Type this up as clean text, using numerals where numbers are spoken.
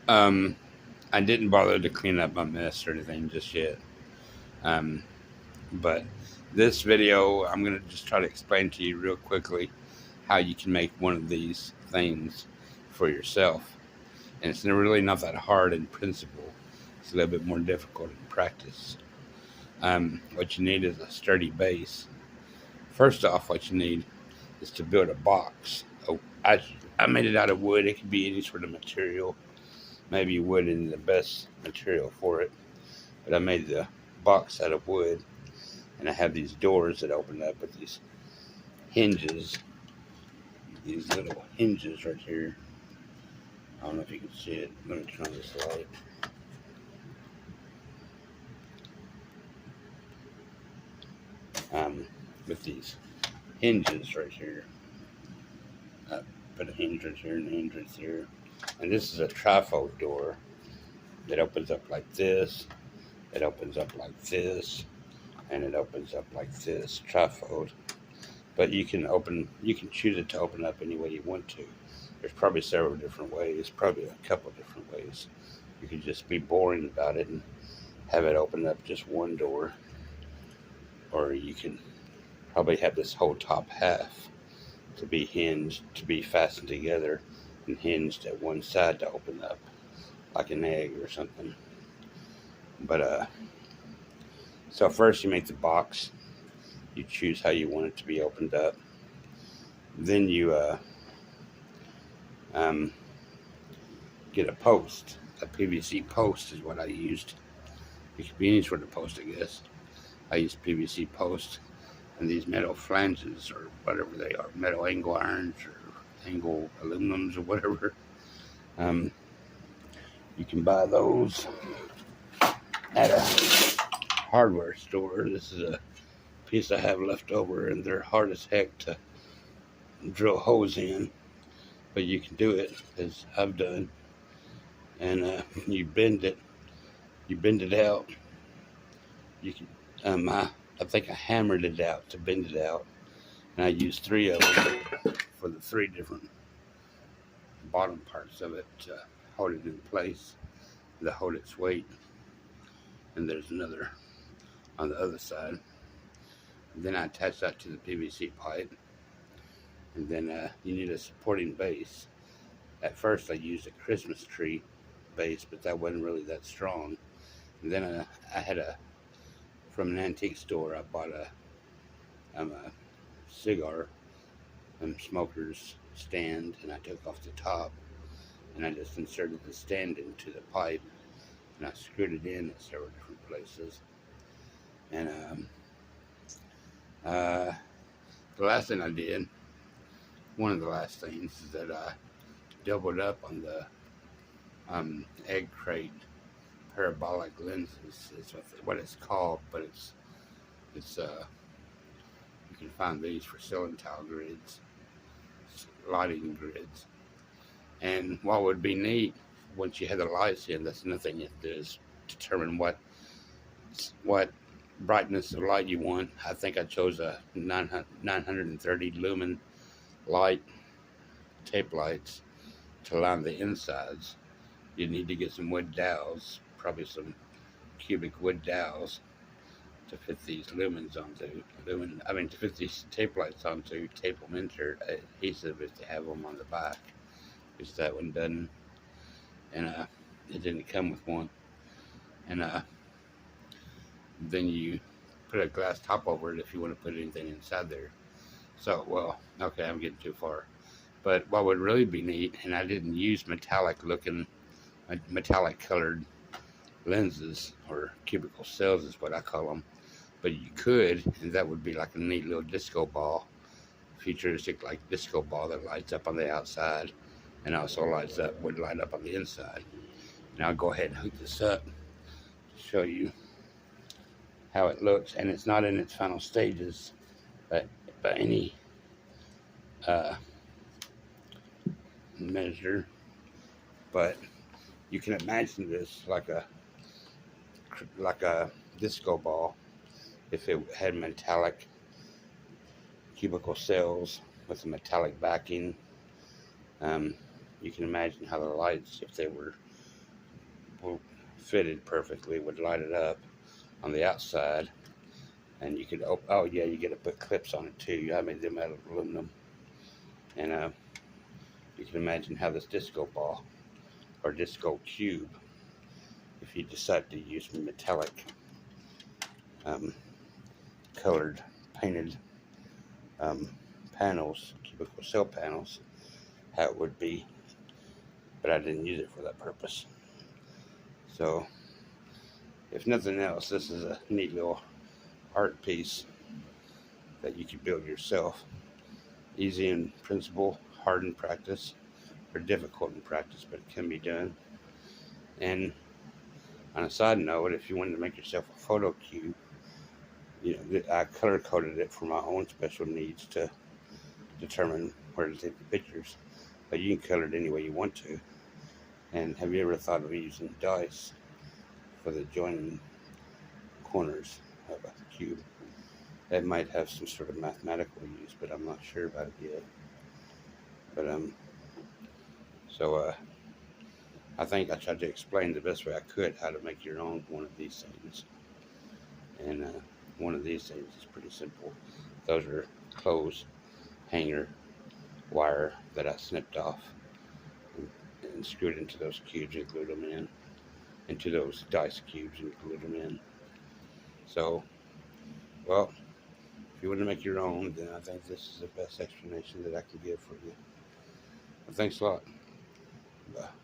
Um, I didn't bother to clean up my mess or anything just yet. Um, but this video, I'm going to just try to explain to you real quickly how you can make one of these things for yourself. And it's really not that hard in principle. It's a little bit more difficult in practice. What you need is a sturdy base. First off, what you need is to build a box. Oh, I made it out of wood. It could be any sort of material. Maybe wood is the best material for it. But I made the box out of wood. And I have these doors that open up with these hinges. These little hinges right here. I don't know if you can see it. Let me turn on this light. With these hinges right here. I put a hinge right here and a hinge right here. And this is a trifold door that opens up like this. It opens up like this. And it opens up like this. Trifold. But you can choose it to open up any way you want to. There's probably several different ways, probably a couple different ways. You could just be boring about it and have it open up just one door. Or you can probably have this whole top half to be hinged, to be fastened together and hinged at one side to open up, like an egg or something. But, so first you make the box. You choose how you want it to be opened up. Then you get a post. A PVC post is what I used. It could be any sort of post, I guess. I used PVC post and these metal flanges or whatever they are, metal angle irons or angle aluminums or whatever. You can buy those at a hardware store. This is a piece I have left over, and they're hard as heck to drill holes in, but you can do it as I've done. And you bend it out. You can I think I hammered it out to bend it out, and I used 3 of them for the 3 different bottom parts of it to hold it in place, to hold its weight. And there's another on the other side. And then I attach that to the PVC pipe, and then you need a supporting base. At first I used a Christmas tree base, but that wasn't really that strong. And then I had from an antique store, I bought a cigar smoker's stand, and I took off the top, and I just inserted the stand into the pipe, and I screwed it in at several different places. And the last thing I did, one of the last things, is that I doubled up on the egg crate parabolic lenses. Is what it's called, but it's you can find these for ceiling tile grids, lighting grids. And what would be neat, once you have the lights in, that's another thing you have to do, is determine what brightness of light you want. I think I chose a 930 lumen light, tape lights, to line the insides. You need to get some wood dowels, probably some cubic wood dowels, to fit these lumens onto. To fit these tape lights onto, tape them into adhesive if they have them on the back, because that one doesn't. And it didn't come with one. And then you put a glass top over it if you want to put anything inside there. So, well, okay, I'm getting too far. But what would really be neat, and I didn't use metallic colored lenses, or cubical cells is what I call them, but you could, and that would be like a neat little disco ball, futuristic like disco ball that lights up on the outside and also would light up on the inside. And I'll go ahead and hook this up to show you how it looks. And it's not in its final stages by any measure, but you can imagine this like a disco ball if it had metallic cubical cells with a metallic backing. You can imagine how the lights, if they were fitted perfectly, would light it up on the outside, and you could, oh yeah, you get to put clips on it too. I made them out of aluminum, and you can imagine how this disco ball or disco cube, if you decide to use metallic, um, colored, painted panels, cubical cell panels, how it would be, but I didn't use it for that purpose. So, if nothing else, this is a neat little art piece that you can build yourself. Easy in principle, hard in practice, or difficult in practice, but it can be done. And on a side note, if you wanted to make yourself a photo cube, I color coded it for my own special needs to determine where to take the pictures. But you can color it any way you want to. And have you ever thought of using dice for the joining corners of a cube? That might have some sort of mathematical use, but I'm not sure about it yet. But so I think I tried to explain the best way I could how to make your own one of these things. And one of these things is pretty simple. Those are clothes hanger wire that I snipped off and screwed into those cubes and glued them in, into those dice cubes and glued them in. So, well, if you want to make your own, then I think this is the best explanation that I can give for you. Well, thanks a lot. Bye.